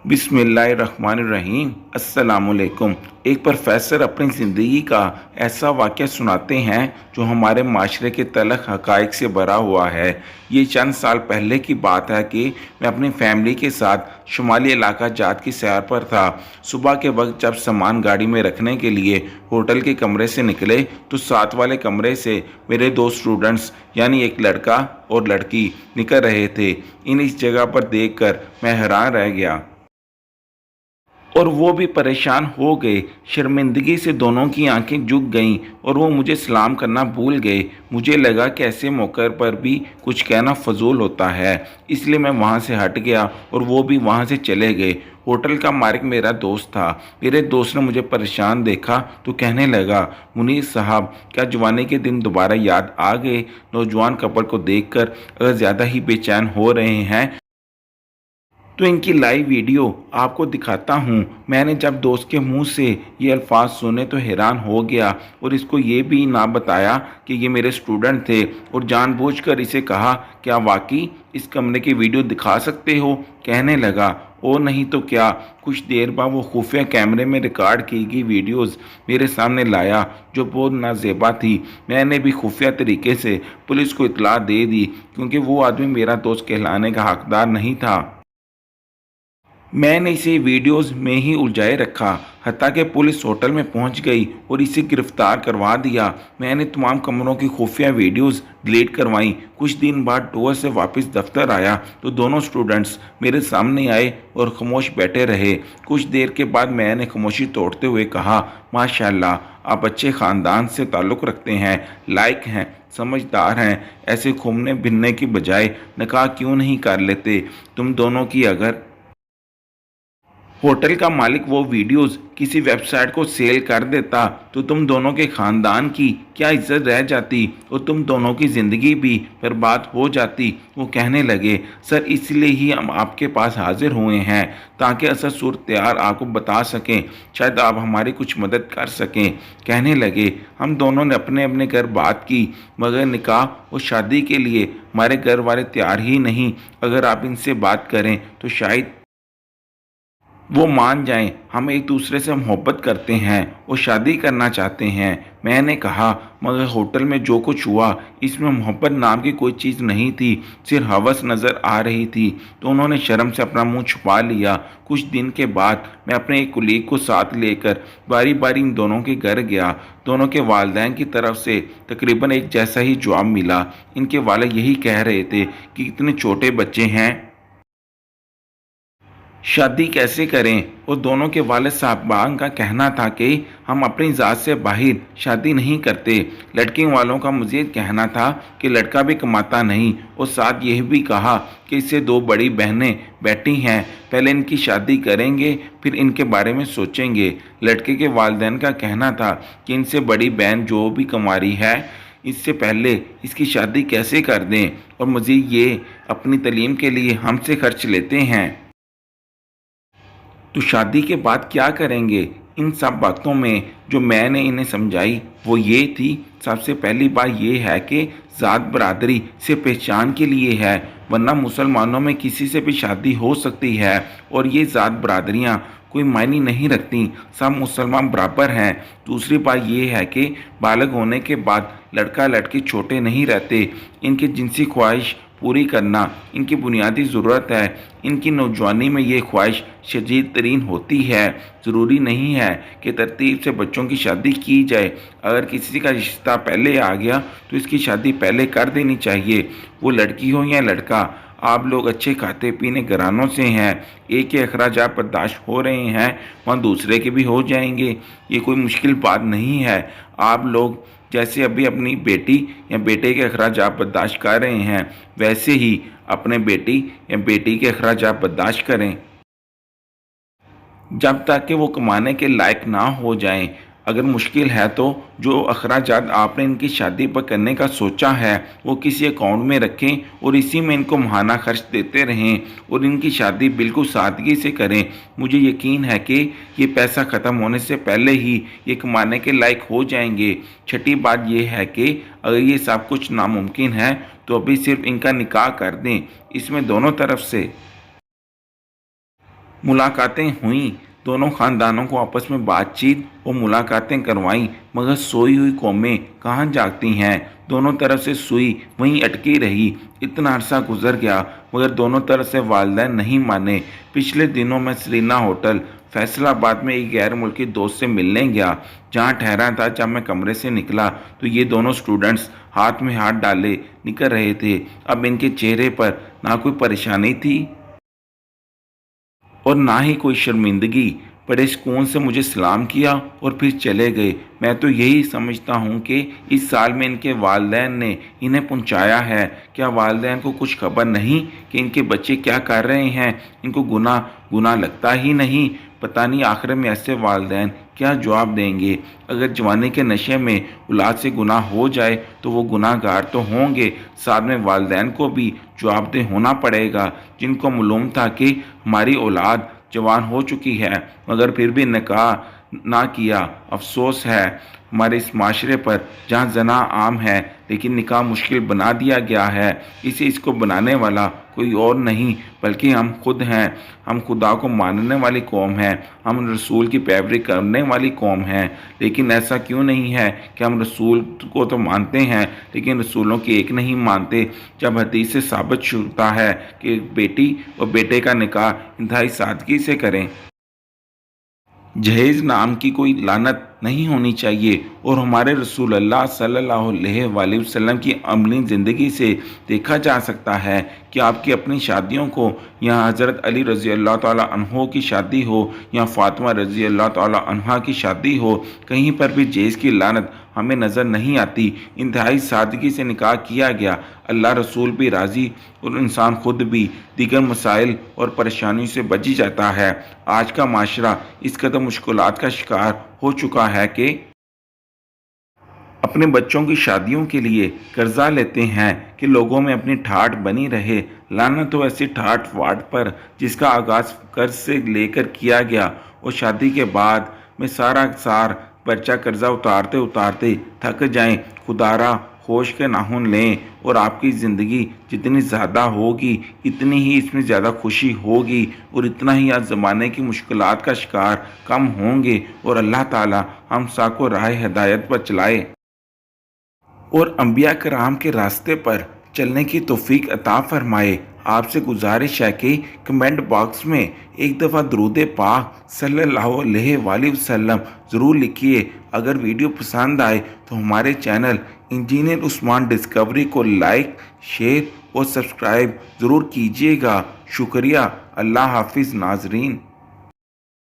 बिस्मिल्लाहिर्रहमानिर्रहीम। अस्सलामुअलैकुम। एक प्रोफेसर अपनी ज़िंदगी का ऐसा वाक़या सुनाते हैं जो हमारे माशरे के तलख़ हक़ाइक़ से भरा हुआ है। ये चंद साल पहले की बात है कि मैं अपनी फ़ैमिली के साथ शुमाली इलाका जात की सैर पर था। सुबह के वक्त जब सामान गाड़ी में रखने के लिए होटल के कमरे से निकले तो साथ वाले कमरे से मेरे दो स्टूडेंट्स यानी एक लड़का और लड़की निकल रहे थे। इस जगह पर देखकर मैं हैरान रह गया और वो भी परेशान हो गए। शर्मिंदगी से दोनों की आंखें झुक गईं और वो मुझे सलाम करना भूल गए। मुझे लगा कि ऐसे मौके पर भी कुछ कहना फजूल होता है, इसलिए मैं वहाँ से हट गया और वो भी वहाँ से चले गए। होटल का मालिक मेरा दोस्त था। मेरे दोस्त ने मुझे परेशान देखा तो कहने लगा, मुनीर साहब, क्या जवानी के दिन दोबारा याद आ गए? नौजवान कपल को देखकर अगर ज़्यादा ही बेचैन हो रहे हैं तो इनकी लाइव वीडियो आपको दिखाता हूँ। मैंने जब दोस्त के मुंह से ये अल्फाज सुने तो हैरान हो गया और इसको ये भी ना बताया कि ये मेरे स्टूडेंट थे और जानबूझकर इसे कहा, क्या वाकई इस कमरे की वीडियो दिखा सकते हो? कहने लगा, ओ नहीं तो क्या। कुछ देर बाद वो खुफिया कैमरे में रिकॉर्ड की गई वीडियोस मेरे सामने लाया जो बहुत नाजेबा थी। मैंने भी खुफिया तरीके से पुलिस को इतला दे दी क्योंकि वो आदमी मेरा दोस्त कहलाने का हकदार नहीं था। मैंने इसे वीडियोस में ही उलझाए रखा, हत्ता कि पुलिस होटल में पहुंच गई और इसे गिरफ्तार करवा दिया। मैंने तमाम कमरों की खुफिया वीडियोस डिलीट करवाईं। कुछ दिन बाद टूर से वापस दफ्तर आया तो दोनों स्टूडेंट्स मेरे सामने आए और खामोश बैठे रहे। कुछ देर के बाद मैंने खामोशी तोड़ते हुए कहा, माशाल्लाह, आप अच्छे ख़ानदान से ताल्लुक़ रखते हैं, लायक हैं, समझदार हैं। ऐसे घूमने फिरने की बजाय निकाह क्यों नहीं कर लेते? तुम दोनों की अगर होटल का मालिक वो वीडियोस किसी वेबसाइट को सेल कर देता तो तुम दोनों के ख़ानदान की क्या इज्जत रह जाती और तुम दोनों की ज़िंदगी भी बर्बाद हो जाती। वो कहने लगे, सर, इसलिए ही हम आपके पास हाजिर हुए हैं ताकि असल सूरत आपको बता सकें, शायद आप हमारी कुछ मदद कर सकें। कहने लगे, हम दोनों ने अपने अपने घर बात की मगर निकाह और शादी के लिए हमारे घर वाले तैयार ही नहीं। अगर आप इनसे बात करें तो शायद वो मान जाएं। हम एक दूसरे से मोहब्बत करते हैं और शादी करना चाहते हैं। मैंने कहा, मगर होटल में जो कुछ हुआ इसमें मोहब्बत नाम की कोई चीज़ नहीं थी, सिर्फ हवस नज़र आ रही थी। तो उन्होंने शर्म से अपना मुंह छुपा लिया। कुछ दिन के बाद मैं अपने एक कुलीग को साथ लेकर बारी बारी इन दोनों के घर गया। दोनों के वालिदैन की तरफ से तकरीबन एक जैसा ही जवाब मिला। इनके वालिद यही कह रहे थे कि इतने छोटे बच्चे हैं, शादी कैसे करें? और दोनों के वालिद साहबान का कहना था कि हम अपनी ज़ात से बाहर शादी नहीं करते। लड़की वालों का मज़ीद कहना था कि लड़का भी कमाता नहीं और साथ यह भी कहा कि इससे दो बड़ी बहनें बैठी हैं, पहले इनकी शादी करेंगे फिर इनके बारे में सोचेंगे। लड़के के वालिदैन का कहना था कि इनसे बड़ी बहन जो भी कमा रही है इससे पहले इसकी शादी कैसे कर दें और मज़ीद ये अपनी तलीम के लिए हमसे खर्च लेते हैं, तो शादी के बाद क्या करेंगे? इन सब बातों में जो मैंने इन्हें समझाई वो ये थी, सबसे पहली बात ये है कि ज़ात बरादरी से पहचान के लिए है, वरना मुसलमानों में किसी से भी शादी हो सकती है और ये ज़ात बरादरियाँ कोई मायने नहीं रखती, सब मुसलमान बराबर हैं। दूसरी बात ये है कि बालग होने के बाद लड़का लड़की छोटे नहीं रहते। इनकी जिनसी ख्वाहिश पूरी करना इनकी बुनियादी ज़रूरत है। इनकी नौजवानी में ये ख्वाहिश शदीद तरीन होती है। ज़रूरी नहीं है कि तरतीब से बच्चों की शादी की जाए। अगर किसी का रिश्ता पहले आ गया तो इसकी शादी पहले कर देनी चाहिए, वो लड़की हो या लड़का। आप लोग अच्छे खाते पीने घरानों से हैं, एक के अखराजात बर्दाश्त हो रहे हैं वहाँ दूसरे के भी हो जाएंगे। ये कोई मुश्किल बात नहीं है। आप लोग जैसे अभी अपनी बेटी या बेटे के अखराजात बर्दाश्त कर रहे हैं वैसे ही अपने बेटी या बेटी के अखराजात बर्दाश्त करें जब तक कि वो कमाने के लायक ना हो जाएं। अगर मुश्किल है तो जो अखराजात आपने इनकी शादी पर करने का सोचा है वो किसी अकाउंट में रखें और इसी में इनको माहाना खर्च देते रहें और इनकी शादी बिल्कुल सादगी से करें। मुझे यकीन है कि ये पैसा ख़त्म होने से पहले ही ये कमाने के लायक हो जाएंगे। छठी बात यह है कि अगर ये सब कुछ नामुमकिन है तो अभी सिर्फ इनका निकाह कर दें। इसमें दोनों तरफ से मुलाकातें हुईं, दोनों खानदानों को आपस में बातचीत और मुलाकातें करवाईं, मगर सोई हुई कौमें कहाँ जागती हैं। दोनों तरफ से सुई वहीं अटकी रही। इतना अरसा गुजर गया मगर दोनों तरफ से वालिदैन नहीं माने। पिछले दिनों मैं सरीना होटल फैसलाबाद में एक गैर मुल्की दोस्त से मिलने गया, जहाँ ठहरा था। जब मैं कमरे से निकला तो ये दोनों स्टूडेंट्स हाथ में हाथ डाले निकल रहे थे। अब इनके चेहरे पर ना कोई परेशानी थी और ना ही कोई शर्मिंदगी। बड़े सुकून से मुझे सलाम किया और फिर चले गए। मैं तो यही समझता हूँ कि इस साल में इनके वालिदैन ने इन्हें पहुँचाया है। क्या वालिदैन को कुछ खबर नहीं कि इनके बच्चे क्या कर रहे हैं? इनको गुनाह लगता ही नहीं। पता नहीं आखिर में ऐसे वालिदैन क्या जवाब देंगे। अगर जवानी के नशे में औलाद से गुनाह हो जाए तो वो गुनाहगार तो होंगे, साथ में वालिदैन को भी जवाबदेह होना पड़ेगा, जिनको मालूम था कि हमारी औलाद जवान हो चुकी है मगर फिर भी निकाह ना किया। अफसोस है हमारे इस माशरे पर, जहाँ जना आम है लेकिन निकाह मुश्किल बना दिया गया है। इसको बनाने वाला कोई और नहीं बल्कि हम खुद हैं। हम खुदा को मानने वाली कौम हैं, हम रसूल की पैरवी करने वाली कौम हैं। लेकिन ऐसा क्यों नहीं है कि हम रसूल को तो मानते हैं लेकिन रसूलों की एक नहीं मानते। जब हदीस से साबित होता है कि बेटी और बेटे का निकाह इंतहाई सादगी से करें, जहेज नाम की कोई लानत नहीं होनी चाहिए। और हमारे रसूल अल्लाह सल्लल्लाहु अलैहि वसल्लम की अमली ज़िंदगी से देखा जा सकता है कि आपकी अपनी शादियों को, या हज़रत अली रज़ी अल्लाह ताला अन्हो की शादी हो या फ़ातिमा रज़ी अल्लाह ताला अन्हा की शादी हो, कहीं पर भी जहेज की लानत हमें नज़र नहीं आती। इंतहाई सादगी से निकाह किया गया, अल्लाह रसूल भी राज़ी और इंसान खुद भी दीगर मसाइल और परेशानियों से बच ही जाता है। आज का माशरा इस कदर मुश्किलात का शिकार हो चुका है कि अपने बच्चों की शादियों के लिए कर्जा लेते हैं कि लोगों में अपनी ठाठ बनी रहे। लानत हो ऐसी ठाठ वाट पर जिसका आगाज़ कर्ज से लेकर किया गया और शादी के बाद में सारा सार बच्चा कर्जा उतारते उतारते थक जाएं। खुदारा होश के नाखून लें और आपकी ज़िंदगी जितनी ज़्यादा होगी इतनी ही इसमें ज़्यादा खुशी होगी और इतना ही आज ज़माने की मुश्किलात का शिकार कम होंगे। और अल्लाह ताला हम सबको राह हिदायत पर चलाए और अंबिया कराम के रास्ते पर चलने की तौफीक अता फरमाए। आपसे गुजारिश है कि कमेंट बॉक्स में एक दफ़ा दरूद पाक सल्लल्लाहु अलैहि वसल्लम ज़रूर लिखिए। अगर वीडियो पसंद आए तो हमारे चैनल इंजीनियर उस्मान डिस्कवरी को लाइक, शेयर और सब्सक्राइब ज़रूर कीजिएगा। शुक्रिया। अल्लाह हाफिज़ नाजरीन।